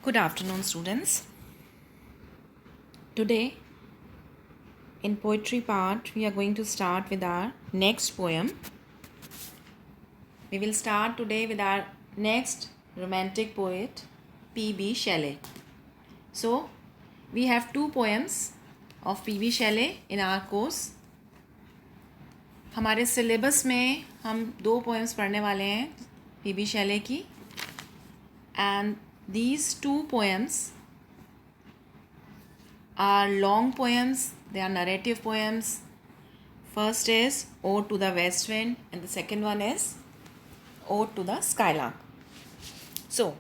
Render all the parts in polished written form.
Good afternoon, students. Today, in poetry part, we are going to start with our next poem. We will start today with our next romantic poet, P.B. Shelley. So, we have two poems of P.B. Shelley in our course. हमारे syllabus में हम दो poems पढ़ने वाले हैं P.B. Shelley की, and these two poems are long poems, they are narrative poems. First is Ode to the West Wind and the second one is Ode to the Skylark. So,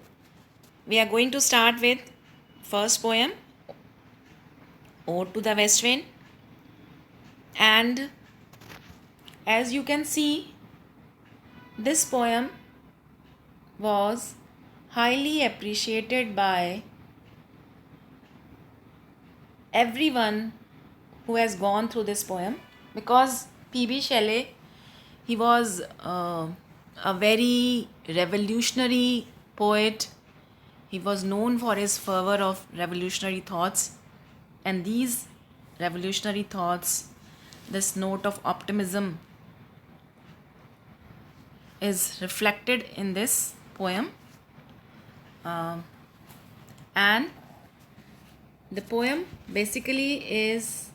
we are going to start with first poem, Ode to the West Wind. And as you can see, this poem was highly appreciated by everyone who has gone through this poem, because P.B. Shelley, he was a very revolutionary poet. He was known for his fervor of revolutionary thoughts, and these revolutionary thoughts, this note of optimism, is reflected in this poem. And the poem basically is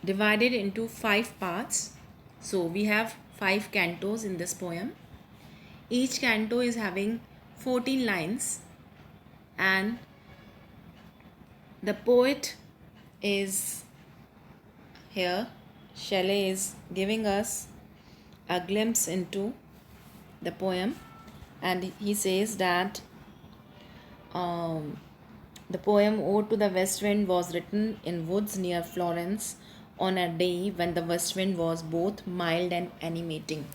divided into 5 parts. So we have 5 cantos in this poem. Each canto is having 14 lines, and the poet is here. Shelley is giving us a glimpse into the poem, and he says that the poem Ode to the West Wind was written in woods near Florence on a day when the west wind was both mild and animating.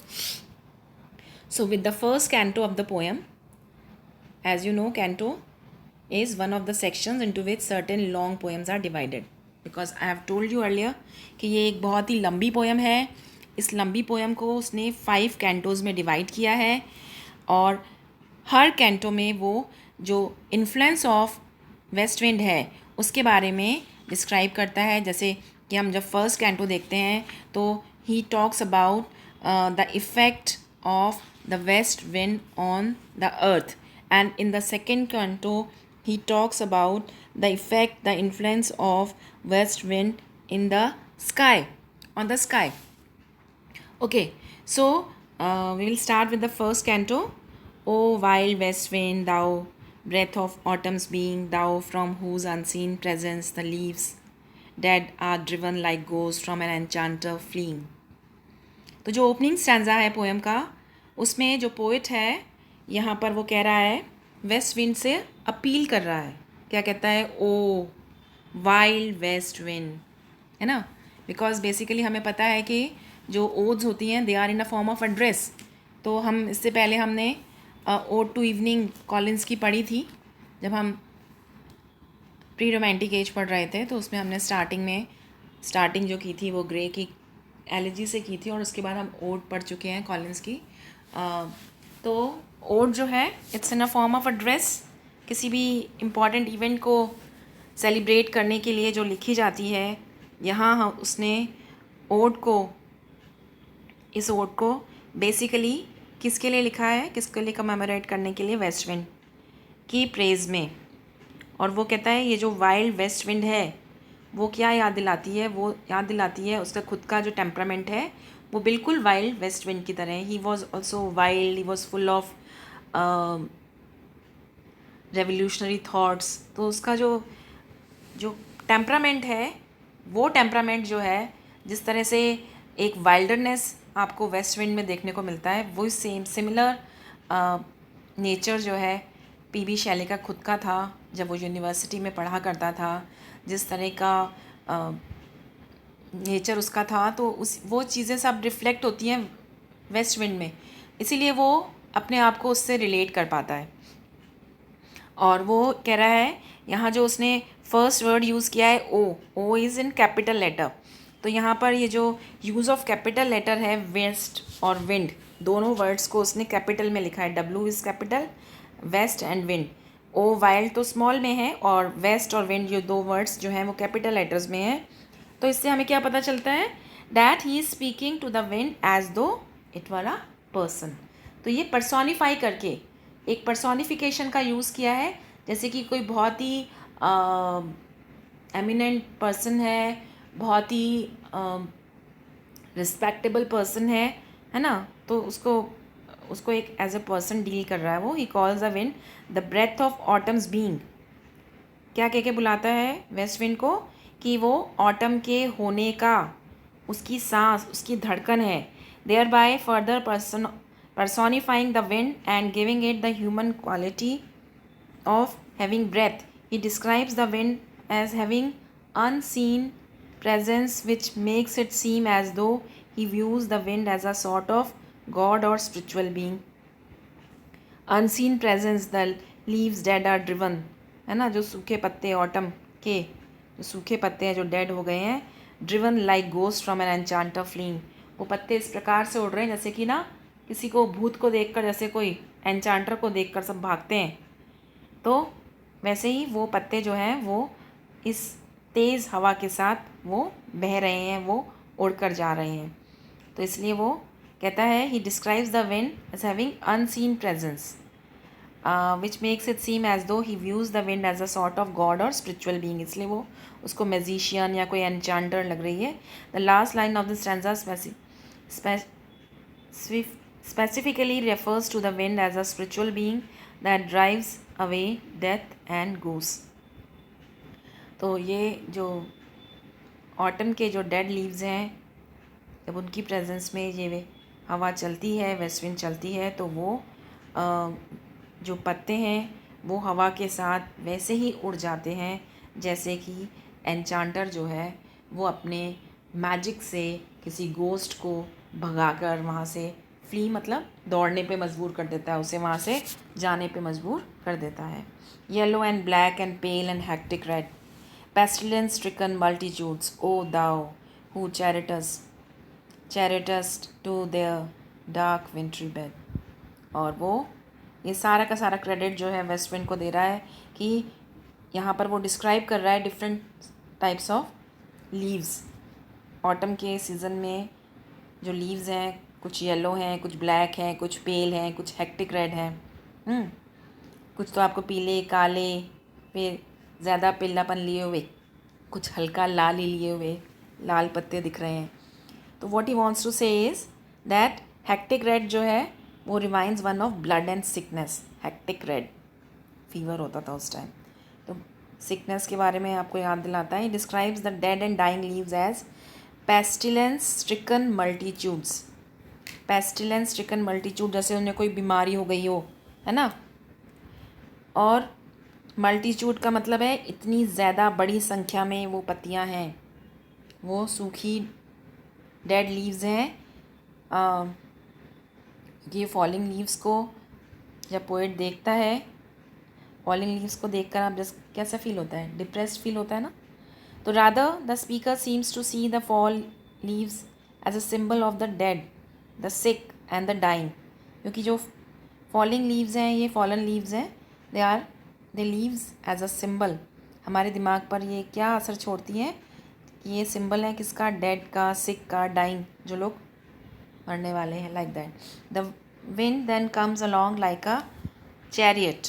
So with the first canto of the poem, as you know, canto is one of the sections into which certain long poems are divided. Because I have told you earlier कि ये एक बहुत ही लंबी poem है. इस लंबी poem को उसने 5 कैंटोज़ में डिवाइड किया है, और हर कैंटो में वो जो इन्फ्लुएंस ऑफ वेस्ट विंड है उसके बारे में डिस्क्राइब करता है. जैसे कि हम जब फर्स्ट कैंटो देखते हैं तो he talks about the effect of the west wind on the earth, and in the second canto he talks about the effect, the influence of west wind in the sky, on the sky. Okay, so we will start with the first canto. O wild west wind, thou breath of autumn's being, thou from whose unseen presence the leaves dead are driven like ghosts from an enchanter fleeing. तो जो opening stanza है poem का, उसमें जो poet है यहाँ पर वो कह रहा है, वेस्ट विंड से अपील कर रहा है. क्या कहता है? ओ वाइल्ड वेस्ट विंड, है ना. बिकॉज बेसिकली हमें पता है कि जो ओड्स होती हैं they are in a form of address. तो हम इससे पहले हमने ओड टू इवनिंग कॉलिंस की पढ़ी थी जब हम प्री रोमांटिक एज पढ़ रहे थे. तो उसमें हमने स्टार्टिंग जो की थी वो ग्रे की एलिजी से की थी, और उसके बाद हम ओड पढ़ चुके हैं कॉलिंस की. तो ओड जो है it's in a form of address. किसी भी इम्पॉर्टेंट इवेंट को सेलिब्रेट करने के लिए जो लिखी जाती है, यहाँ उसने इस ओड को बेसिकली किसके लिए लिखा है, किसके लिए कमेमोरेट करने के लिए? वेस्ट विंड की प्रेज़ में. और वो कहता है ये जो वाइल्ड वेस्ट विंड है वो क्या याद दिलाती है? वो याद दिलाती है उसका खुद का जो टेम्परामेंट है वो बिल्कुल वाइल्ड वेस्ट विंड की तरह है. He was also wild, he was full of revolutionary thoughts. तो उसका जो टेम्परामेंट है, वो टेम्परामेंट जो है, जिस तरह से एक वाइल्डरनेस आपको वेस्ट विंड में देखने को मिलता है, वो सिमिलर नेचर जो है पी.बी. शैले का खुद का था जब वो यूनिवर्सिटी में पढ़ा करता था. जिस तरह का नेचर उसका था, तो वो चीज़ें सब रिफ्लेक्ट होती हैं वेस्ट विंड में, इसीलिए वो अपने आप को उससे रिलेट कर पाता है. और वो कह रहा है यहाँ जो उसने फर्स्ट वर्ड यूज़ किया है O is in capital letter. तो यहाँ पर ये जो यूज़ ऑफ कैपिटल लेटर है, वेस्ट और विंड, दोनों वर्ड्स को उसने कैपिटल में लिखा है. W is capital west and wind. O wild तो स्मॉल में है और वेस्ट और विंड ये दो वर्ड्स जो हैं वो कैपिटल लेटर्स में हैं। तो इससे हमें क्या पता चलता है, that he is speaking to the wind as though it were a person. तो ये पर्सोनीफाई करके एक पर्सोनिफिकेशन का यूज़ किया है, जैसे कि कोई बहुत ही एमिनेंट पर्सन है, बहुत ही रिस्पेक्टेबल पर्सन है ना, तो उसको उसको एक एज अ पर्सन डील कर रहा है वो। He calls the wind the breath of autumn's being. क्या कह के बुलाता है वेस्ट विंड को, कि वो ऑटम के होने का उसकी सांस, उसकी धड़कन है। Thereby further personifying the wind and giving it the human quality of having breath. He describes the wind as having unseen presence, which makes it seem as though he views the wind as a sort of god or spiritual being. Unseen presence, the leaves dead are driven, है ना, जो सूखे पत्ते autumn के, जो सूखे पत्ते हैं जो डेड हो गए हैं, driven like ghost from an enchanter fleeing. वो पत्ते इस प्रकार से उड़ रहे हैं जैसे कि ना किसी को भूत को देखकर, जैसे कोई एनचांटर को देखकर सब भागते हैं, तो वैसे ही वो पत्ते जो हैं वो इस तेज़ हवा के साथ वो बह रहे हैं, वो उड़कर जा रहे हैं। तो इसलिए वो कहता है he describes the wind as having unseen presence which makes it seem as though he views the wind as a sort of god और स्पिरिचुअल बीइंग। इसलिए वो उसको मैजिशियन या कोई एनचांटर लग रही है। The last line of the stanza specifically refers to the wind as a spiritual being that drives away death and ghosts. तो ये जो ऑटम के जो डेड लीव्स हैं, जब उनकी प्रेजेंस में ये हवा चलती है, वेस्ट विंड चलती है, तो वो जो पत्ते हैं वो हवा के साथ वैसे ही उड़ जाते हैं जैसे कि एनचांटर जो है वो अपने मैजिक से किसी गोस्ट को भगाकर वहाँ से, फ्ली मतलब दौड़ने पे मजबूर कर देता है, उसे वहाँ से जाने पे मजबूर कर देता है। Yellow and black and pale and hectic red, pestilence stricken multitudes, O thou who charitest to their dark wintry bed। और वो ये सारा का सारा क्रेडिट जो है वेस्ट विंड को दे रहा है कि यहाँ पर वो डिस्क्राइब कर रहा है different types of leaves. Autumn के सीज़न में जो लीव्स हैं, कुछ येलो हैं, कुछ ब्लैक हैं, कुछ पेल हैं, कुछ हेक्टिक रेड हैं, कुछ तो आपको पीले, काले, फिर ज़्यादा पीलापन लिए हुए, कुछ हल्का लाल ही लिए हुए, लाल पत्ते दिख रहे हैं। तो व्हाट ही वांट्स टू से इज़ दैट हेक्टिक रेड जो है वो reminds one of blood and sickness. Hectic red fever होता था उस टाइम, तो सिकनेस के बारे में आपको याद दिलाता है। Describes the dead and dying leaves as pestilence stricken multitudes. Pestilence stricken multitude, जैसे उन्हें कोई बीमारी हो गई हो, है ना, और मल्टीट्यूड का मतलब है इतनी ज़्यादा बड़ी संख्या में वो पत्तियां हैं, वो सूखी डेड लीव्स हैं। ये फॉलिंग लीव्स को जब पोएट देखता है, फॉलिंग लीव्स को देखकर आप जस्ट कैसा फील होता है, डिप्रेस्ड फील होता है ना। तो rather the speaker seems to see the fall leaves as a symbol of the dead, the sick and the dying. क्योंकि जो फॉलिंग लीव्स हैं, ये फॉलन लीव्स हैं, they leaves as a symbol. हमारे दिमाग पर ये क्या असर छोड़ती हैं, ये सिंबल है किसका, डेड का, सिक का, डाइंग, जो लोग मरने वाले हैं, like that. The wind then comes along like a chariot,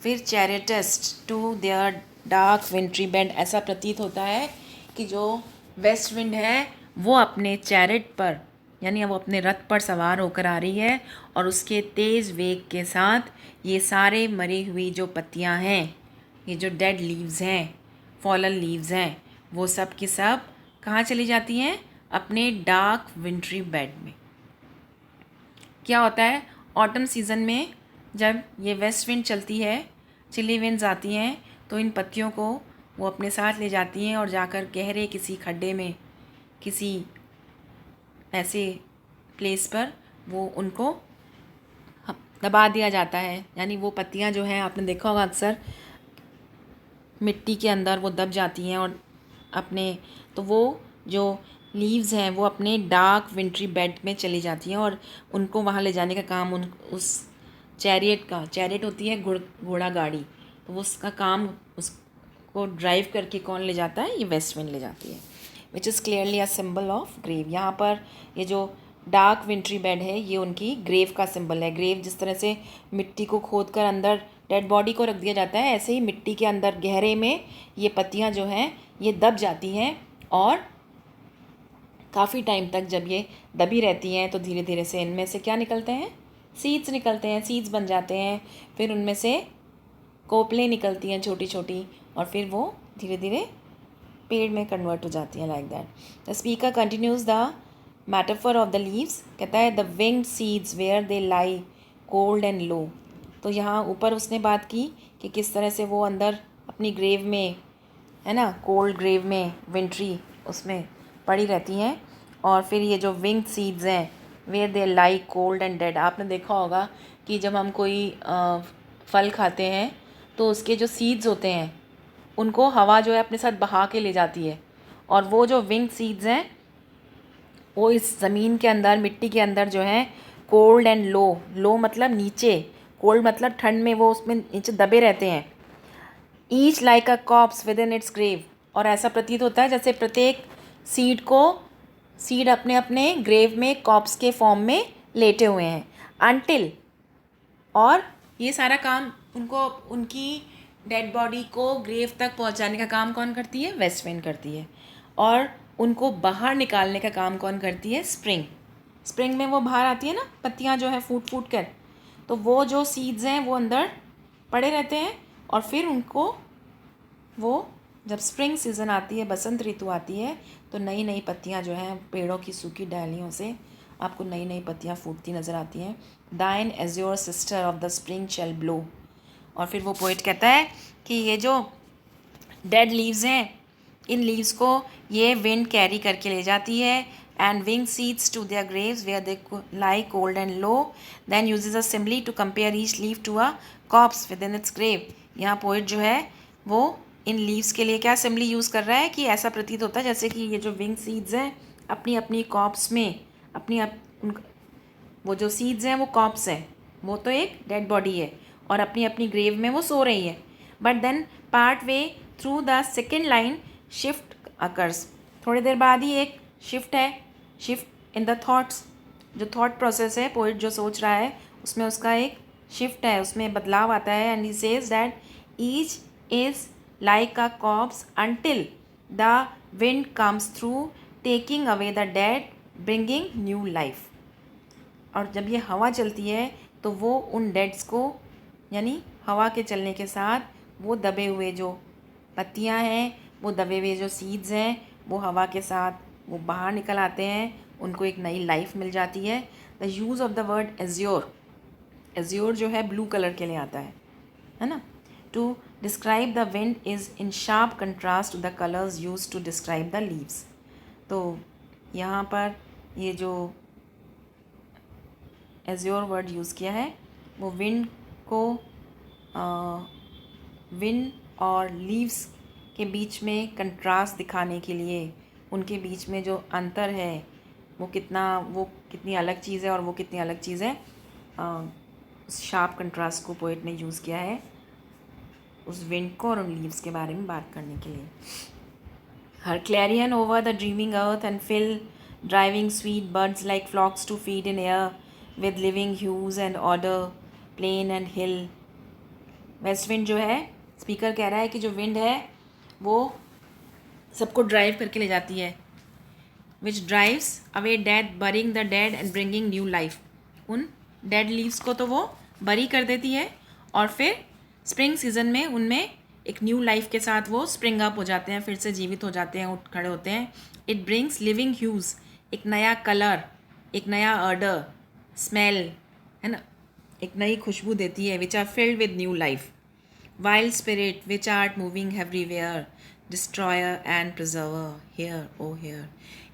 फिर chariotest to their dark wintry bed. ऐसा प्रतीत होता है कि जो वेस्ट विंड है वो अपने चैरिट पर, यानी वो अपने रथ पर सवार होकर आ रही है, और उसके तेज़ वेग के साथ ये सारे मरी हुई जो पत्तियां हैं, ये जो डेड लीव्स हैं, फॉलन लीव्स हैं, वो सब की सब कहाँ चली जाती हैं, अपने डार्क विंट्री बेड में। क्या होता है ऑटम सीज़न में, जब ये वेस्ट विंड चलती है, चिली विंड्स आती हैं, तो इन पत्तियों को वो अपने साथ ले जाती हैं और जाकर गहरे किसी खड्डे में, किसी ऐसे प्लेस पर वो उनको दबा दिया जाता है। यानी वो पत्तियां जो हैं, आपने देखा होगा अक्सर मिट्टी के अंदर वो दब जाती हैं, और अपने, तो वो जो लीव्स हैं वो अपने डार्क विंट्री बेड में चली जाती हैं, और उनको वहाँ ले जाने का काम उस चैरियट होती है घोड़ा गाड़ी, तो वो उसका काम उसको ड्राइव करके कौन ले जाता है? ये वेस्ट विंड ले जाती है। Which is clearly a symbol of grave. यहाँ पर ये जो डार्क विंट्री बेड है ये उनकी ग्रेव का सिंबल है। ग्रेव जिस तरह से मिट्टी को खोद कर अंदर डेड बॉडी को रख दिया जाता है, ऐसे ही मिट्टी के अंदर गहरे में ये पत्तियाँ जो हैं ये दब जाती हैं, और काफ़ी टाइम तक जब ये दबी रहती हैं तो धीरे धीरे से इनमें से क्या निकलते हैं? सीड्स निकलते हैं, सीड्स बन जाते हैं, फिर उनमें से कोपलें निकलती हैं छोटी छोटी, और फिर वो धीरे धीरे पेड़ में कन्वर्ट हो जाती हैं, like that. The speaker continues the metaphor of the leaves, कहता है the winged seeds where they lie cold and low. तो यहाँ ऊपर उसने बात की कि किस तरह से वो अंदर अपनी ग्रेव में, है ना, कोल्ड ग्रेव में, विंट्री उसमें पड़ी रहती हैं, और फिर ये जो विंग्ड सीड्स हैं where they lie cold and dead. आपने देखा होगा कि जब हम कोई फल खाते हैं तो उसके जो सीड्स होते हैं उनको हवा जो है अपने साथ बहा के ले जाती है, और वो जो विंग सीड्स हैं वो इस ज़मीन के अंदर, मिट्टी के अंदर जो है कोल्ड एंड लो, लो मतलब नीचे, कोल्ड मतलब ठंड में वो उसमें नीचे दबे रहते हैं। Each like a corpse within its grave, और ऐसा प्रतीत होता है जैसे प्रत्येक सीड अपने अपने ग्रेव में कॉप्स के फॉर्म में लेटे हुए हैं। अनटिल, और ये सारा काम उनको, उनकी डेड बॉडी को ग्रेव तक पहुंचाने का काम कौन करती है? वेस्ट विंड करती है। और उनको बाहर निकालने का काम कौन करती है? स्प्रिंग। स्प्रिंग में वो बाहर आती है ना, पत्तियां जो है फूट फूट कर, तो वो जो सीड्स हैं वो अंदर पड़े रहते हैं, और फिर उनको वो जब स्प्रिंग सीज़न आती है, बसंत ऋतु आती है, तो नई नई पत्तियां जो हैं पेड़ों की सूखी डालियों से आपको नई नई पत्तियां फूटती नज़र आती हैं। Thine azure sister of the spring shall blow. और फिर वो पोइट कहता है कि ये जो डेड लीव्स हैं, इन लीव्स को ये विंड कैरी करके ले जाती है, and wing seeds to their graves where they lie cold and low, then uses a simile to compare each leaf to a corpse within its grave. यहाँ poet जो है वो इन लीव्स के लिए क्या सिम्बली यूज़ कर रहा है कि ऐसा प्रतीत होता है जैसे कि ये जो विंग सीड्स हैं अपनी अपनी कॉप्स में, वो जो सीड्स हैं वो कॉप्स हैं, वो तो एक डेड बॉडी है, और अपनी अपनी ग्रेव में वो सो रही है। But then part way through the second line shift occurs, थोड़ी देर बाद ही एक शिफ्ट है, शिफ्ट इन द थॉट्स, जो थॉट प्रोसेस है, पोइट जो सोच रहा है उसमें उसका एक शिफ्ट है, उसमें बदलाव आता है। And he says that each is like a corpse until the wind comes through taking away the dead bringing new life। और जब ये हवा चलती है तो वो उन डेड्स को, यानी हवा के चलने के साथ वो दबे हुए जो पत्तियां हैं, वो दबे हुए जो सीड्स हैं, वो हवा के साथ वो बाहर निकल आते हैं, उनको एक नई लाइफ मिल जाती है। The use of the word azure, azure जो है ब्लू कलर के लिए आता है ना, to describe the wind is in sharp contrast to the colors used to describe the leaves। तो यहाँ पर ये जो एज्योर वर्ड यूज़ किया है वो विंड को, विंड और लीव्स के बीच में कंट्रास्ट दिखाने के लिए, उनके बीच में जो अंतर है वो कितनी अलग चीज़ है और वो कितनी अलग चीज़ है, उस शार्प कंट्रास्ट को पोइट ने यूज़ किया है उस विंड को और उन लीव्स के बारे में बात करने के लिए। Her clarion over the dreaming earth and fill driving sweet birds like flocks to feed in air with living hues and order plain and hill. West wind जो है, स्पीकर कह रहा है कि जो विंड है वो सबको ड्राइव करके ले जाती है, which drives away death burying the dead and bringing new life. उन डेड लीव्स को तो वो बरी कर देती है, और फिर स्प्रिंग सीज़न में उनमें एक न्यू लाइफ के साथ वो स्प्रिंग अप हो जाते हैं, फिर से जीवित हो जाते हैं, उठ खड़े होते हैं। इट ब्रिंग्स लिविंग ह्यूज़, एक नया कलर, एक नया ऑर्डर, स्मेल, है ना, एक नई खुशबू देती है, which are filled with new life. Wild spirit which art moving everywhere, destroyer and preserver hear oh hear.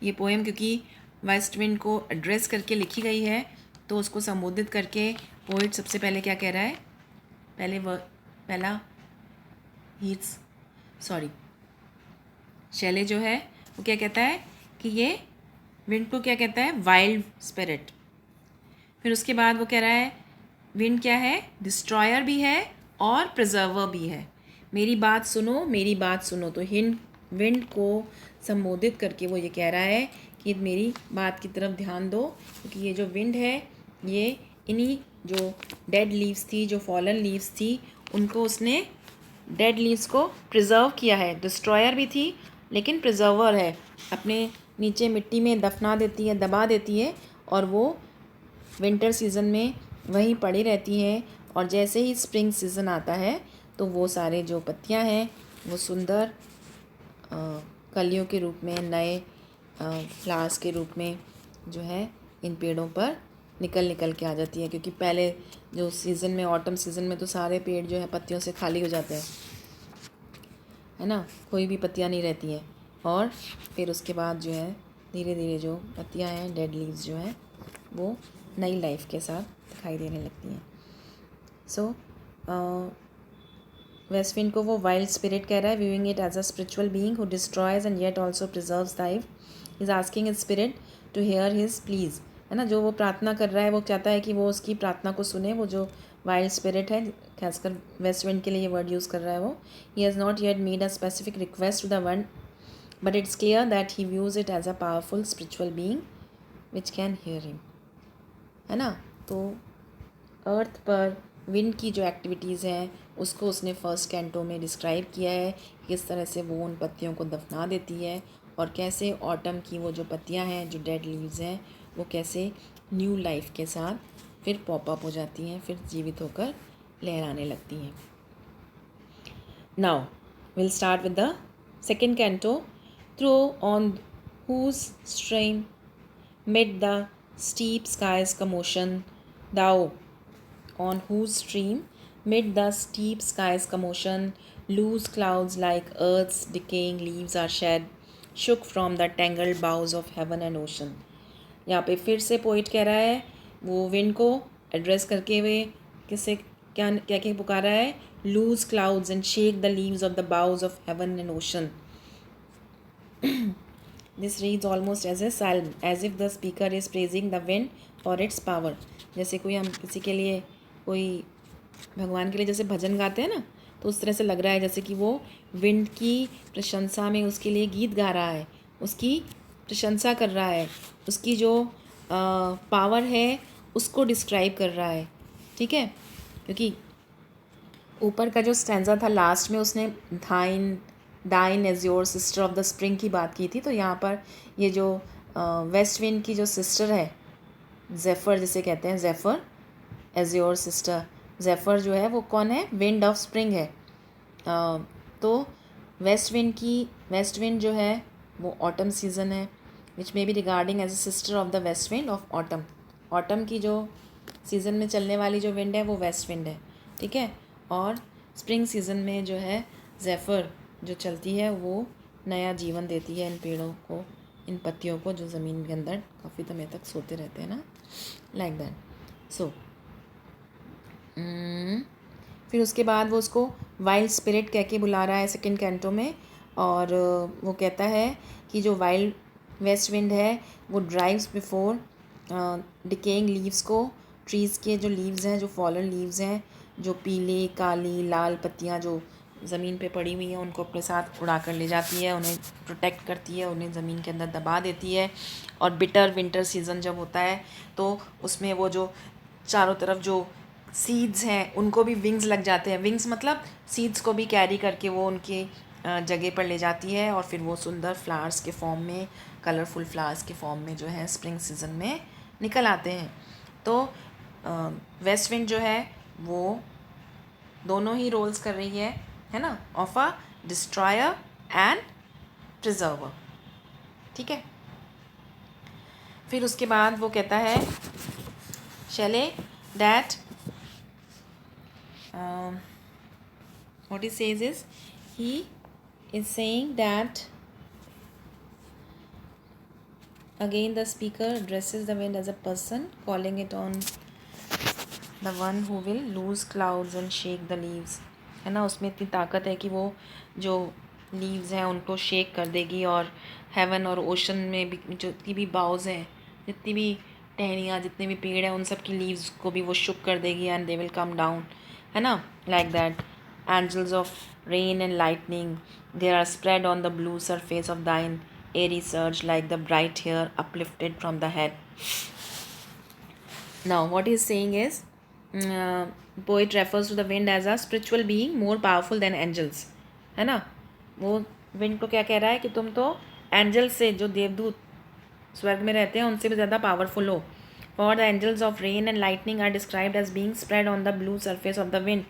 ये पोएम क्योंकि वेस्ट विंड को एड्रेस करके लिखी गई है तो उसको संबोधित करके पोइट सबसे पहले क्या कह रहा है, शैले जो है वो क्या कहता है कि ये विंड को क्या कहता है, वाइल्ड स्पिरिट। फिर उसके बाद वो कह रहा है विंड क्या है? डिस्ट्रॉयर भी है और प्रिजर्वर भी है। मेरी बात सुनो, मेरी बात सुनो। तो विंड को संबोधित करके वो ये कह रहा है कि मेरी बात की तरफ ध्यान दो, क्योंकि ये जो विंड है ये इन्हीं जो डेड लीव्स थी, जो फॉलन लीव्स थी, उनको उसने डेड लीव्स को प्रिजर्व किया है। डिस्ट्रॉयर भी थी लेकिन प्रिजर्वर है, अपने नीचे मिट्टी में दफना देती है, दबा देती है, और वो विंटर सीज़न में वहीं पड़ी रहती हैं। और जैसे ही स्प्रिंग सीज़न आता है तो वो सारे जो पत्तियां हैं वो सुंदर कलियों के रूप में, नए फ्लावर्स के रूप में जो है इन पेड़ों पर निकल के आ जाती है। क्योंकि पहले जो सीज़न में, ऑटम सीज़न में, तो सारे पेड़ जो है पत्तियों से खाली हो जाते हैं, है ना, कोई भी पत्तियां नहीं रहती हैं। और फिर उसके बाद जो है धीरे धीरे जो पत्तियां हैं, डेड लीव्स जो हैं, वो नई लाइफ के साथ दिखाई देने लगती हैं। सो वेस्टविंड को वो वाइल्ड स्पिरिट कह रहा है, viewing it as a spiritual being who destroys and yet also preserves life. Is asking his spirit to hear his pleas, है ना, जो वो प्रार्थना कर रहा है वो चाहता है कि वो उसकी प्रार्थना को सुने। वो जो वाइल्ड स्पिरिट है, खासकर वेस्टविंड के लिए ये वर्ड यूज़ कर रहा है वो। He has not yet made a specific request to the one, but it's clear that he views it as a powerful spiritual being which can hear him, है ना। तो अर्थ पर विंड की जो एक्टिविटीज़ हैं उसको उसने फर्स्ट कैंटो में डिस्क्राइब किया है, किस तरह से वो उन पत्तियों को दफना देती है और कैसे ऑटम की वो जो पत्तियां हैं, जो डेड लीव्स हैं, वो कैसे न्यू लाइफ के साथ फिर पॉपअप हो जाती हैं, फिर जीवित होकर लहराने लगती हैं। Now will start with the second canto. Thou on whose stream mid the steep skies commotion, thou on whose stream, mid the steep sky's commotion, loose clouds like earth's decaying leaves are shed, shook from the tangled boughs of heaven and ocean। यहाँ पे फिर से poet कह रहा है, वो wind को address करके हुए किससे क्या क्या क्या पुकारा है? Loose clouds and shake the leaves of the boughs of heaven and ocean. This reads almost as a psalm, as if the speaker is praising the wind for its power। जैसे कोई हम किसी के लिए, कोई भगवान के लिए जैसे भजन गाते हैं ना, तो उस तरह से लग रहा है जैसे कि वो विंड की प्रशंसा में उसके लिए गीत गा रहा है, उसकी प्रशंसा कर रहा है, उसकी जो पावर है उसको डिस्क्राइब कर रहा है। ठीक है, क्योंकि ऊपर का जो स्टैंजा था लास्ट में उसने thine azure sister of the spring की बात की थी। तो यहाँ पर ये जो वेस्ट विंड की जो सिस्टर है, जेफर जिसे कहते हैं, जेफर एज योर सिस्टर, जेफर जो है वो कौन है? विंड ऑफ स्प्रिंग है। तो वेस्ट विंड जो है वो ऑटम सीज़न है, which may be regarding as a sister of the west wind of autumn. Autumn की जो सीज़न में चलने वाली जो विंड है वो वेस्ट विंड है, ठीक है। और स्प्रिंग सीज़न में जो है जेफर जो चलती है वो नया जीवन देती है इन पेड़ों को, इन पत्तियों को जो ज़मीन के अंदर काफ़ी समय तक सोते रहते हैं ना, लाइक दैट। सो फिर उसके बाद वो उसको वाइल्ड स्पिरिट कह के बुला रहा है सेकंड कैंटो में। और वो कहता है कि जो वाइल्ड वेस्ट विंड है वो ड्राइव्स बिफोर डिकेइंग लीव्स को, ट्रीज़ के जो लीव्स हैं, जो फॉलन लीव्स हैं, जो पीले काली लाल पत्तियां जो ज़मीन पे पड़ी हुई हैं, उनको अपने साथ उड़ा कर ले जाती है, उन्हें प्रोटेक्ट करती है, उन्हें ज़मीन के अंदर दबा देती है। और बिटर विंटर सीज़न जब होता है तो उसमें वो जो चारों तरफ जो सीड्स हैं उनको भी विंग्स लग जाते हैं। विंग्स मतलब सीड्स को भी कैरी करके वो उनके जगह पर ले जाती है, और फिर वो सुंदर फ्लावर्स के फॉर्म में, कलरफुल फ्लावर्स के फॉर्म में जो है स्प्रिंग सीज़न में निकल आते हैं। तो वेस्ट विंड जो है वो दोनों ही रोल्स कर रही है ना, of a destroyer and preserver. ठीक है, फिर उसके बाद वो कहता है Shelley that what he says is, he is saying that again the speaker addresses the wind as a person, calling it on the one who will loose clouds and shake the leaves, है ना। उसमें इतनी ताकत है कि वो जो leaves हैं उनको शेक कर देगी, और हेवन और ओशन में भी जितनी भी बाउज हैं, जितनी भी टहनियाँ जितने भी पेड़ हैं उन सब की लीव्स को भी वो शुक कर देगी and they will come down, है ना, like that. Angels of rain and lightning, they are spread on the blue surface of thine airy surge like the bright hair uplifted from the head. Now what he is saying is, uh, poet refers to the wind as a spiritual being more powerful than angels, है ना. वो wind को क्या कह रहा है कि तुम तो एंजल से, जो देवदूत स्वर्ग में रहते हैं, उनसे भी ज़्यादा पावरफुल हो. For the angels of rain and lightning are described as being spread on the blue surface of the wind.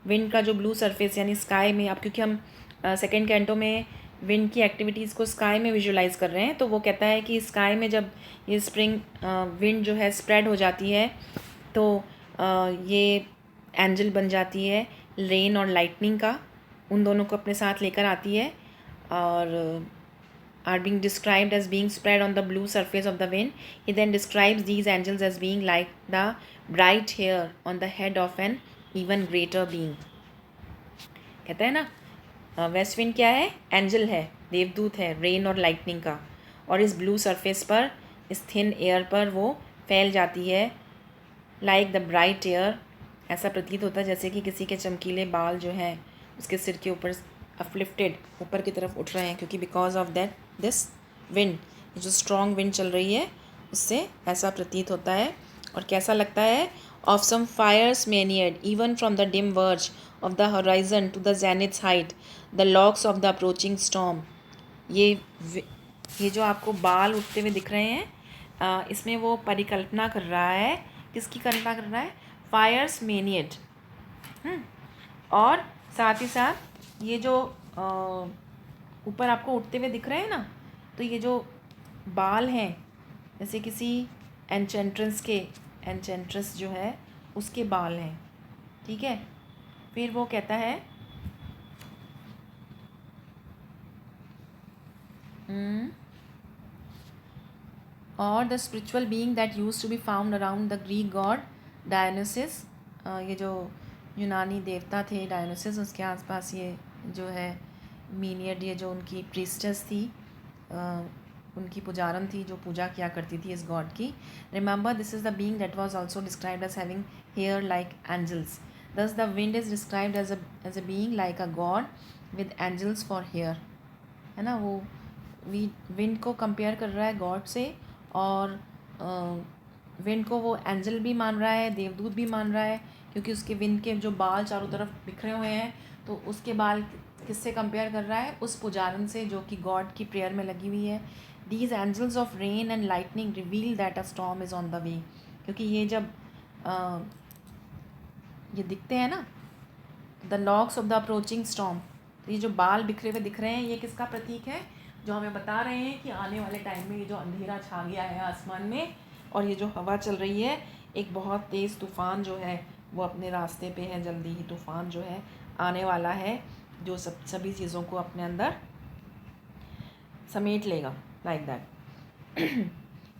Wind का जो ब्लू सरफेस यानी स्काई में, अब क्योंकि हम सेकेंड कैंटो में विंड की एक्टिविटीज़ को स्काई में विजुलाइज कर रहे हैं, तो वो कहता है कि स्काई में जब ये स्प्रिंग विंड जो है स्प्रेड हो जाती है तो ये एंजल बन जाती है रेन और लाइटनिंग का, उन दोनों को अपने साथ लेकर आती है. और are being described as being spread on the blue surface of the wind. He then describes these angels as being like the bright hair on the head of an even greater being. कहता है ना, west wind क्या है, angel है, देवदूत है rain और lightning का, और इस ब्लू सरफेस पर, इस थिन एयर पर वो फैल जाती है लाइक द ब्राइट एयर. ऐसा प्रतीत होता है जैसे कि किसी के चमकीले बाल जो हैं उसके सिर के ऊपर अपलिफ्टेड ऊपर की तरफ उठ रहे हैं, क्योंकि because of that this wind, जो स्ट्रॉन्ग विंड चल रही है उससे ऐसा प्रतीत होता है. और कैसा लगता है, of some fierce maenad even from the dim verge of the horizon to the zenith's height the locks of the approaching storm. ये जो आपको बाल उठते हुए दिख रहे हैं, इसमें वो परिकल्पना कर रहा है, किसकी कल्पना कर रहा है, फायर्स मैनियड. और साथ ही साथ ये जो ऊपर आपको उठते हुए दिख रहे हैं ना, तो ये जो बाल हैं जैसे किसी एंचेंट्रेस जो है उसके बाल हैं, ठीक है. फिर वो कहता है और the spiritual being that used to be found around the Greek god Dionysus. ये जो यूनानी देवता थे डायनोसिस, उसके आसपास ये जो है मीनियड, ये जो उनकी प्रीस्टेस थी, उनकी पुजारन थी जो पूजा किया करती थी इस गॉड की. Remember this is the being that was also described as having hair like angels. Thus the wind is described as a being like a god with angels for hair, है ना. वो विंड को compare कर रहा है God से, और wind को वो एंजल भी मान रहा है, देवदूत भी मान रहा है, क्योंकि उसके विंड के जो बाल चारों तरफ बिखरे हुए हैं, तो उसके बाल किससे कंपेयर कर रहा है, उस पुजारन से जो कि गॉड की प्रेयर में लगी हुई है. These angels of rain and lightning reveal that a storm is on the way. क्योंकि ये जब ये दिखते हैं ना, the locks of the approaching storm, तो ये जो बाल बिखरे हुए दिख रहे हैं, ये किसका प्रतीक है, जो हमें बता रहे हैं कि आने वाले टाइम में ये जो अंधेरा छा गया है आसमान में, और ये जो हवा चल रही है, एक बहुत तेज़ तूफ़ान जो है वो अपने रास्ते पे है. जल्दी ही तूफ़ान जो है आने वाला है, जो सभी चीज़ों को अपने अंदर समेट लेगा, लाइक दैट.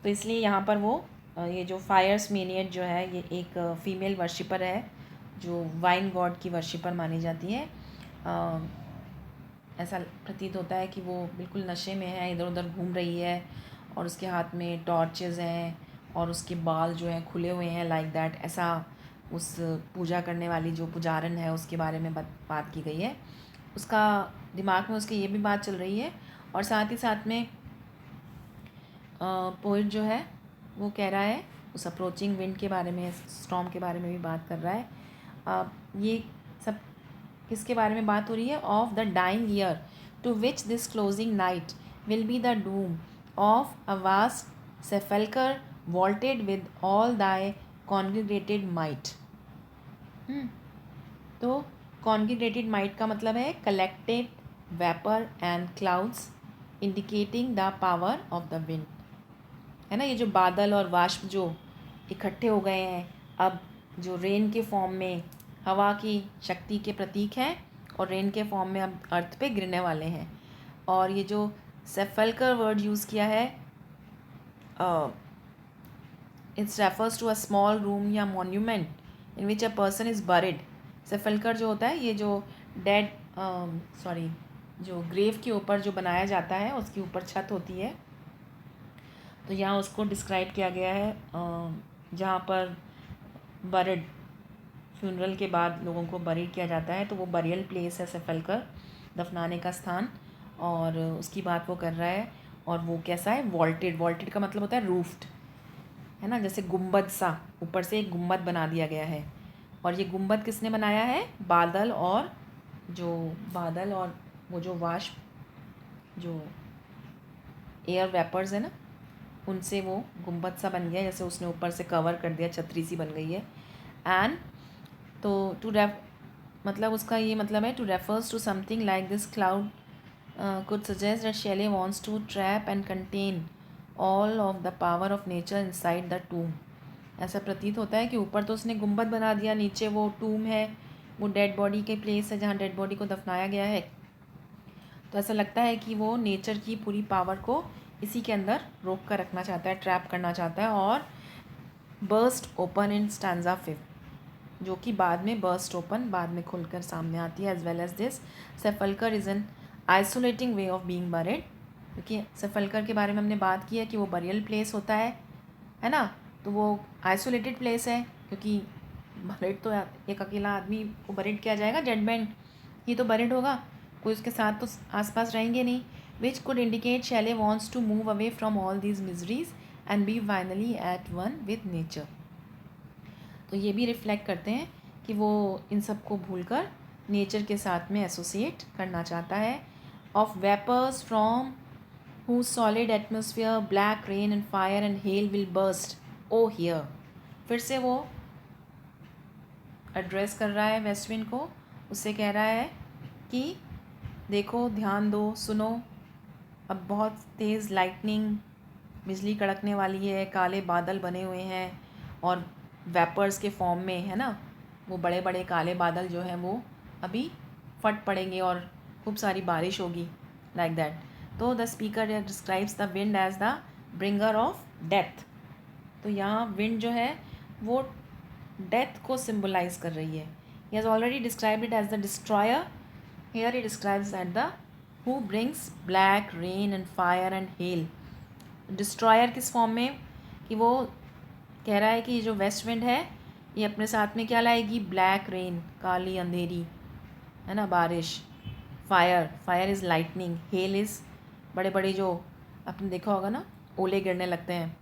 तो इसलिए यहाँ पर वो ये जो फायर्स मेनियट जो है, ये एक फीमेल वर्शिपर है जो वाइन गॉड की वर्शिपर मानी जाती है. ऐसा प्रतीत होता है कि वो बिल्कुल नशे में है, इधर उधर घूम रही है, और उसके हाथ में टॉर्चेस हैं, और उसके बाल जो हैं खुले हुए हैं, लाइक दैट. ऐसा उस पूजा करने वाली जो पुजारन है उसके बारे में बात की गई है. उसका दिमाग में उसकी ये भी बात चल रही है, और साथ ही साथ में पोइट जो है वो कह रहा है उस अप्रोचिंग विंड के बारे में, स्टॉर्म के बारे में भी बात कर रहा है. ये सब किसके बारे में बात हो रही है, of the dying year to which this closing night will be the dome of a vast sepulchre vaulted with all thy congregated might. तो कॉन्ग्रीगेटेड माइट का मतलब है collected vapour and clouds indicating the power of the wind, है ना. ये जो बादल और वाष्प जो इकट्ठे हो गए हैं, अब जो रेन के फॉर्म में हवा की शक्ति के प्रतीक हैं, और रेन के फॉर्म में अब अर्थ पे गिरने वाले हैं. और ये जो सेफल्कर वर्ड यूज़ किया है, it's refers to a small room या monument in which a person is buried. Sepulchre जो होता है, ये जो डेड जो ग्रेव के ऊपर जो बनाया जाता है, उसके ऊपर छत होती है, तो यहाँ उसको डिस्क्राइब किया गया है जहाँ पर बरिड, फ्यूनरल के बाद लोगों को बरीड किया जाता है, तो वो बरियल प्लेस है सेफल्कर, दफनाने का स्थान। और उसकी बात वो कर रहा है। और वो कैसा है, वॉल्टेड, वॉल्टेड का मतलब होता है रूफ्ड, है ना, जैसे गुंबद सा, ऊपर से एक गुंबद बना दिया गया है। और ये गुंबद किसने बनाया है, बादल और वो जो वाष्प, जो एयर वेपर्स है ना, उनसे वो गुंबद सा बन गया, जैसे उसने ऊपर से कवर कर दिया, छतरी सी बन गई है। एंड तो मतलब उसका ये मतलब है, to refers to something like this cloud could suggest that Shelley wants to trap and contain all of the power of nature inside the tomb. ऐसा प्रतीत होता है कि ऊपर तो उसने गुंबद बना दिया, नीचे वो टूम है, वो डेड बॉडी के प्लेस है जहाँ डेड बॉडी को दफनाया गया है। तो ऐसा लगता है कि वो नेचर की पूरी पावर को इसी के अंदर रोक कर रखना चाहता है, ट्रैप करना चाहता है। और बर्स्ट ओपन इन स्टैंजा 5, जो कि बाद में बर्स्ट ओपन, बाद में खुलकर सामने आती है। As well as this sepulchre is an isolating way of being buried, क्योंकि सेफल्कर के बारे में हमने बात की है कि वो बरियल प्लेस होता है ना। तो वो आइसोलेटेड प्लेस है, क्योंकि बरिड तो एक अकेला आदमी को बरिड किया जाएगा, डेड बैंड ही तो बरिड होगा, कोई उसके साथ तो आसपास रहेंगे नहीं। Which could indicate Shelley wants to move away from all these miseries and be finally at one with nature. तो ये भी रिफ्लेक्ट करते हैं कि वो इन सब को भूलकर नेचर के साथ में एसोसिएट करना चाहता है। Of vapours from whose solid atmosphere black rain and fire and hail will burst oh hear. फिर से वो एड्रेस कर रहा है वेस्ट विंड को, उससे कह रहा है कि देखो, ध्यान दो, सुनो, अब बहुत तेज़ लाइटनिंग, बिजली कड़कने वाली है, काले बादल बने हुए हैं और वेपर्स के फॉर्म में, है ना, वो बड़े बड़े काले बादल जो हैं वो अभी फट पड़ेंगे और खूब सारी बारिश होगी, लाइक दैट। तो the speaker describes the wind as the bringer of death. तो यहाँ विंड जो है वो डेथ को सिम्बलाइज कर रही है। He has already described it as the destroyer, here he describes it the who brings black rain and fire and hail. Destroyer किस फॉर्म में, कि वो कह रहा है कि जो वेस्ट विंड है ये अपने साथ में क्या लाएगी, ब्लैक रेन, काली अंधेरी, है ना, बारिश। Fire, fire is lightning, hell is बड़े बड़े जो आपने देखा होगा ना, ओले गिरने लगते हैं।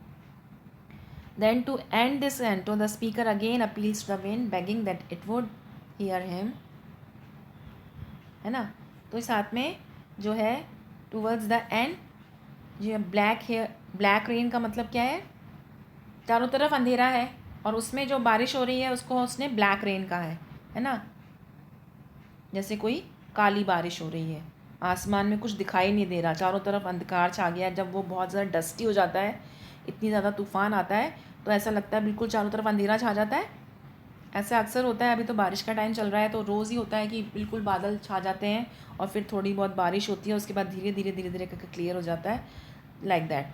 Then to end this onto the speaker again appeals to the wind begging that it would hear him, है ना। तो साथ में जो है टूवर्ड्स द एंड, जो ब्लैक रेन का मतलब क्या है, चारों तरफ अंधेरा है और उसमें जो बारिश हो रही है उसको उसने ब्लैक रेन कहा है ना, जैसे कोई काली बारिश हो रही है, आसमान में कुछ दिखाई नहीं दे रहा, चारों तरफ अंधकार छा गया है। जब वो बहुत ज़्यादा डस्टी हो जाता है, इतनी ज़्यादा तूफ़ान आता है, तो ऐसा लगता है बिल्कुल चारों तरफ अंधेरा छा जाता है। ऐसा अक्सर होता है, अभी तो बारिश का टाइम चल रहा है तो रोज़ ही होता है कि बिल्कुल बादल छा जाते हैं और फिर थोड़ी बहुत बारिश होती है, उसके बाद धीरे धीरे धीरे धीरे करके क्लियर हो जाता है, लाइक दैट।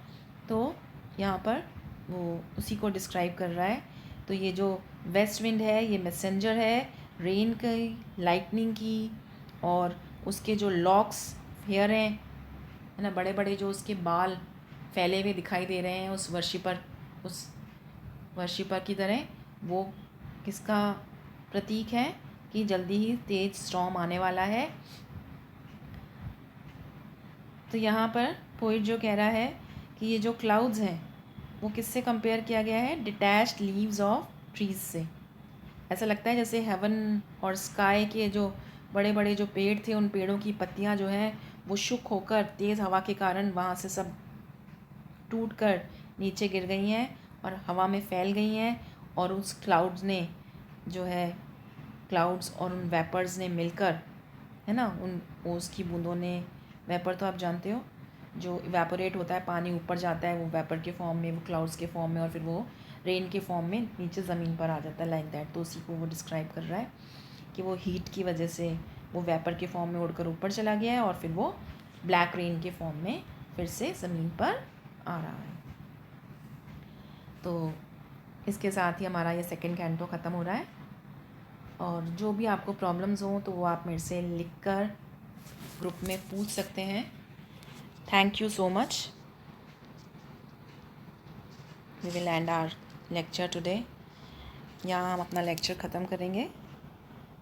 तो यहाँ पर वो उसी को डिस्क्राइब कर रहा है। तो ये जो वेस्ट विंड है ये मैसेंजर है रेन की, लाइटनिंग की, और उसके जो लॉक्स, हेयर हैं, है ना, बड़े बड़े जो उसके बाल फैले हुए दिखाई दे रहे हैं उस वर्शिपर की तरह, वो किसका प्रतीक है, कि जल्दी ही तेज स्टॉर्म आने वाला है। तो यहाँ पर पोइट जो कह रहा है कि ये जो क्लाउड्स हैं वो किससे कंपेयर किया गया है, डिटैच्ड लीव्स ऑफ ट्रीज से। ऐसा लगता है जैसे हेवन और स्काई के जो बड़े बड़े जो पेड़ थे, उन पेड़ों की पत्तियाँ जो हैं वो शुक होकर तेज़ हवा के कारण वहाँ से सब टूट कर नीचे गिर गई हैं और हवा में फैल गई हैं। और उस क्लाउड्स ने जो है, क्लाउड्स और उन वेपर्स ने मिलकर, है ना, उन ओस की बूंदों ने, वेपर तो आप जानते हो, जो इवेपोरेट होता है, पानी ऊपर जाता है वो वेपर के फॉर्म में, वो क्लाउड्स के फॉर्म में, और फिर वो रेन के फॉर्म में नीचे ज़मीन पर आ जाता है, लाइक दैट। तो उसी को वो डिस्क्राइब कर रहा है कि वो हीट की वजह से वो वेपर के फॉर्म में उड़कर ऊपर चला गया है और फिर वो ब्लैक रेन के फॉर्म में फिर से ज़मीन पर आ रहा है। तो इसके साथ ही हमारा ये सेकंड कैंटो ख़त्म हो रहा है। और जो भी आपको प्रॉब्लम्स हों तो वो आप मेरे से लिख कर ग्रुप में पूछ सकते हैं। Thank you so much. We will end our lecture today. यहाँ हम अपना लेक्चर ख़त्म करेंगे।